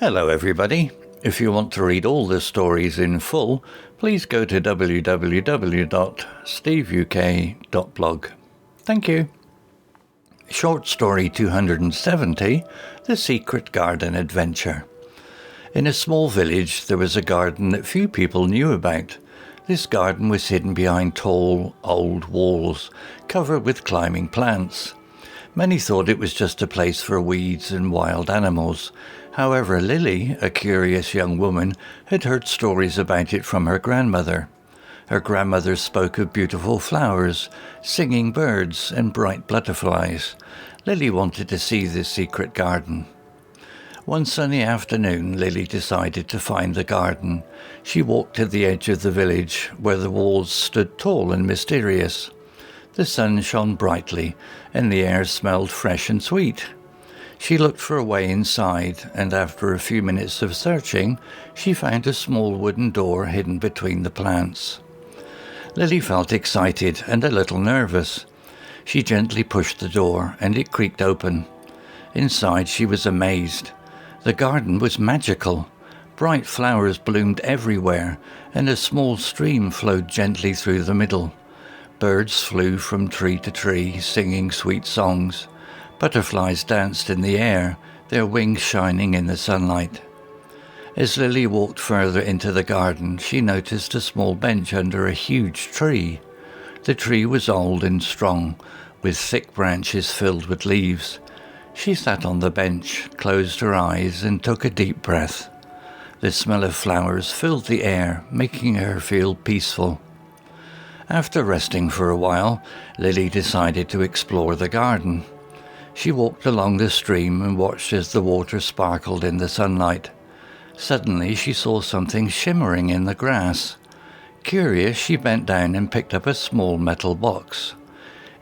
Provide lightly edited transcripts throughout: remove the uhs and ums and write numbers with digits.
Hello everybody. If you want to read all the stories in full, please go to www.steveuk.blog. Thank you. Short story 270, The Secret Garden Adventure. In a small village there was a garden that few people knew about. This garden was hidden behind tall, old walls, covered with climbing plants. Many thought it was just a place for weeds and wild animals. However, Lily, a curious young woman, had heard stories about it from her grandmother. Her grandmother spoke of beautiful flowers, singing birds, and bright butterflies. Lily wanted to see this secret garden. One sunny afternoon, Lily decided to find the garden. She walked to the edge of the village, where the walls stood tall and mysterious. The sun shone brightly, and the air smelled fresh and sweet. She looked for a way inside, and after a few minutes of searching, she found a small wooden door hidden between the plants. Lily felt excited and a little nervous. She gently pushed the door, and it creaked open. Inside, she was amazed. The garden was magical. Bright flowers bloomed everywhere, and a small stream flowed gently through the middle. Birds flew from tree to tree, singing sweet songs. Butterflies danced in the air, their wings shining in the sunlight. As Lily walked further into the garden, she noticed a small bench under a huge tree. The tree was old and strong, with thick branches filled with leaves. She sat on the bench, closed her eyes, and took a deep breath. The smell of flowers filled the air, making her feel peaceful. After resting for a while, Lily decided to explore the garden. She walked along the stream and watched as the water sparkled in the sunlight. Suddenly she saw something shimmering in the grass. Curious, she bent down and picked up a small metal box.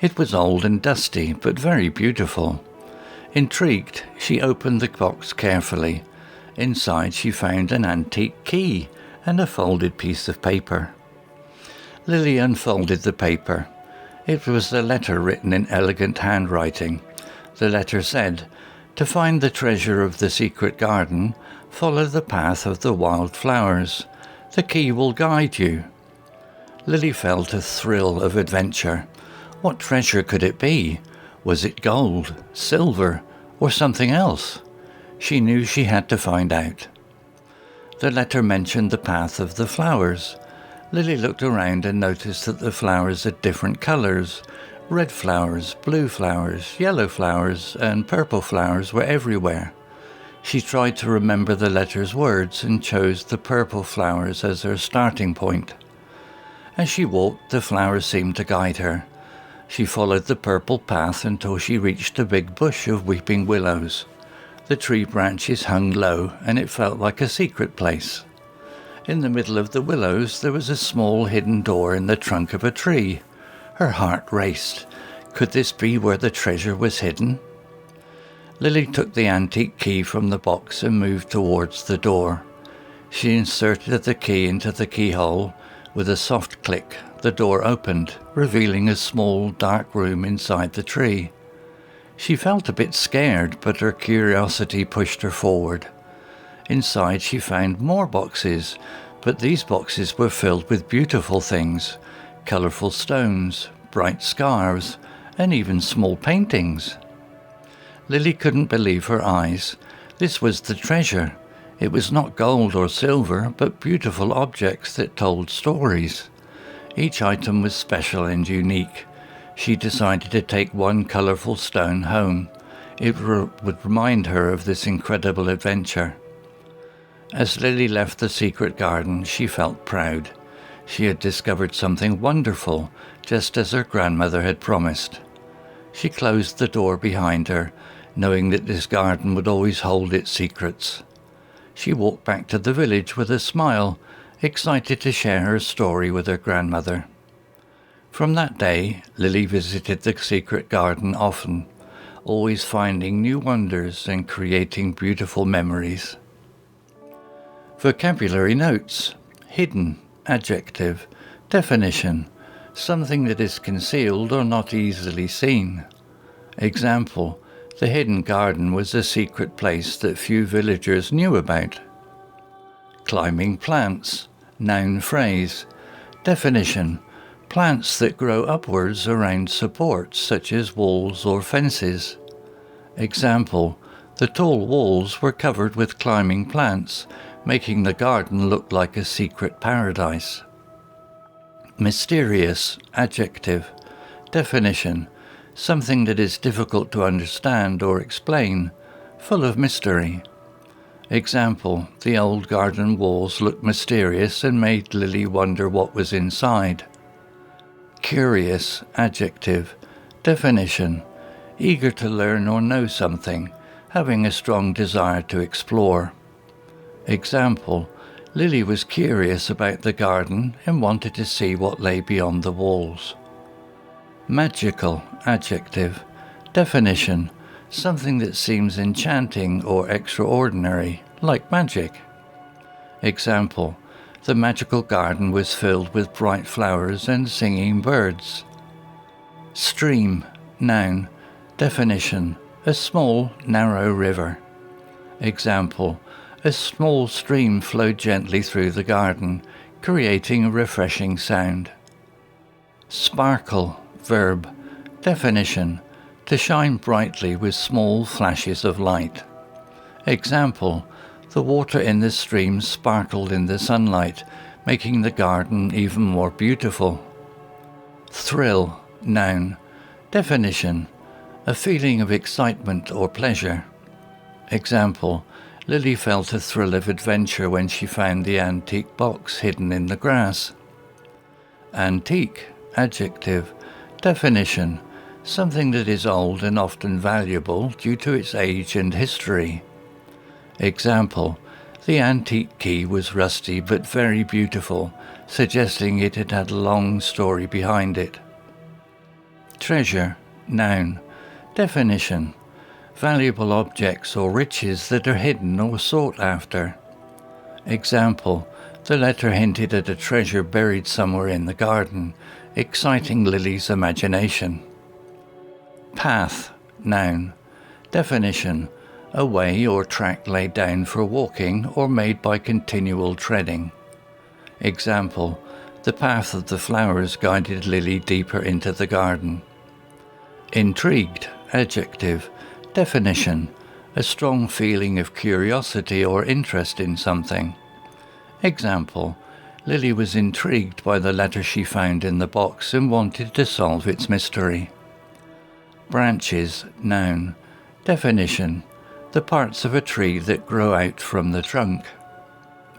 It was old and dusty, but very beautiful. Intrigued, she opened the box carefully. Inside she found an antique key and a folded piece of paper. Lily unfolded the paper. It was a letter written in elegant handwriting. The letter said, "To find the treasure of the secret garden, follow the path of the wild flowers. The key will guide you." Lily felt a thrill of adventure. What treasure could it be? Was it gold, silver, or something else? She knew she had to find out. The letter mentioned the path of the flowers. Lily looked around and noticed that the flowers had different colours. Red flowers, blue flowers, yellow flowers, and purple flowers were everywhere. She tried to remember the letter's words and chose the purple flowers as her starting point. As she walked, the flowers seemed to guide her. She followed the purple path until she reached a big bush of weeping willows. The tree branches hung low, and it felt like a secret place. In the middle of the willows there was a small hidden door in the trunk of a tree. Her heart raced. Could this be where the treasure was hidden? Lily took the antique key from the box and moved towards the door. She inserted the key into the keyhole. With a soft click, the door opened, revealing a small, dark room inside the tree. She felt a bit scared, but her curiosity pushed her forward. Inside she found more boxes, but these boxes were filled with beautiful things. Colourful stones, bright scarves, and even small paintings. Lily couldn't believe her eyes. This was the treasure. It was not gold or silver, but beautiful objects that told stories. Each item was special and unique. She decided to take one colourful stone home. It would remind her of this incredible adventure. As Lily left the secret garden, she felt proud. She had discovered something wonderful, just as her grandmother had promised. She closed the door behind her, knowing that this garden would always hold its secrets. She walked back to the village with a smile, excited to share her story with her grandmother. From that day, Lily visited the secret garden often, always finding new wonders and creating beautiful memories. Vocabulary notes: hidden, adjective, definition, something that is concealed or not easily seen. Example, The hidden garden was a secret place that few villagers knew about. Climbing plants. Noun phrase. Definition: plants that grow upwards around supports such as walls or fences. Example: the tall walls were covered with climbing plants, making the garden look like a secret paradise. Mysterious. Adjective. Definition: something that is difficult to understand or explain, full of mystery. Example: the old garden walls looked mysterious and made Lily wonder what was inside. Curious. Adjective. Definition: eager to learn or know something, having a strong desire to explore. Example: Lily was curious about the garden and wanted to see what lay beyond the walls. Magical. Adjective. Definition: something that seems enchanting or extraordinary, like magic. Example: the magical garden was filled with bright flowers and singing birds. Stream. Noun. Definition: a small, narrow river. Example: a small stream flowed gently through the garden, creating a refreshing sound. Sparkle. Verb. Definition: to shine brightly with small flashes of light. Example: the water in the stream sparkled in the sunlight, making the garden even more beautiful. Thrill. Noun. Definition: a feeling of excitement or pleasure. Example: Lily felt a thrill of adventure when she found the antique box hidden in the grass. Antique. Adjective. Definition: something that is old and often valuable due to its age and history. Example: the antique key was rusty but very beautiful, suggesting it had had a long story behind it. Treasure. Noun. Definition: valuable objects or riches that are hidden or sought after. Example: the letter hinted at a treasure buried somewhere in the garden, exciting Lily's imagination. Path. Noun. Definition: a way or track laid down for walking or made by continual treading. Example: the path of the flowers guided Lily deeper into the garden. Intrigued. Adjective. Definition: a strong feeling of curiosity or interest in something. Example: Lily was intrigued by the letter she found in the box and wanted to solve its mystery. Branches. Noun. Definition: the parts of a tree that grow out from the trunk.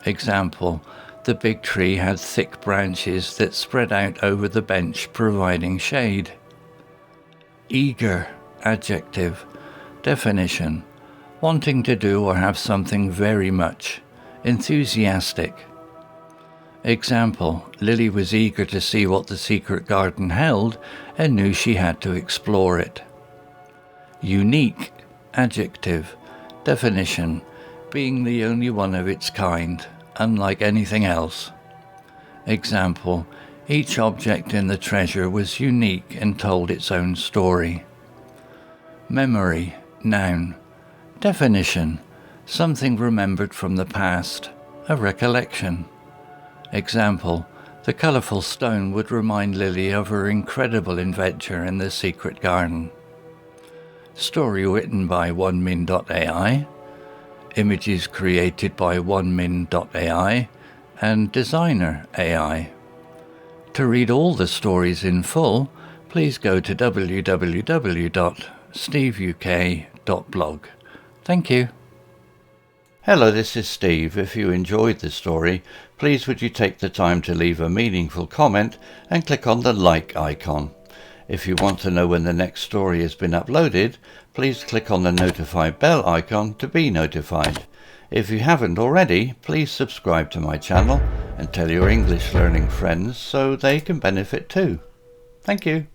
Example: the big tree had thick branches that spread out over the bench, providing shade. Eager. Adjective. Definition: wanting to do or have something very much, enthusiastic. Example: Lily was eager to see what the secret garden held and knew she had to explore it. Unique. Adjective. Definition: being the only one of its kind, unlike anything else. Example: each object in the treasure was unique and told its own story. Memory. Noun. Definition: something remembered from the past, a recollection. Example: the colourful stone would remind Lily of her incredible adventure in the secret garden. Story written by onemin.ai, images created by onemin.ai, and designer AI. To read all the stories in full, please go to www.steveuk.blog. Thank you. Hello, this is Steve. If you enjoyed the story, please would you take the time to leave a meaningful comment and click on the like icon. If you want to know when the next story has been uploaded, please click on the notify bell icon to be notified. If you haven't already, please subscribe to my channel and tell your English learning friends so they can benefit too. Thank you.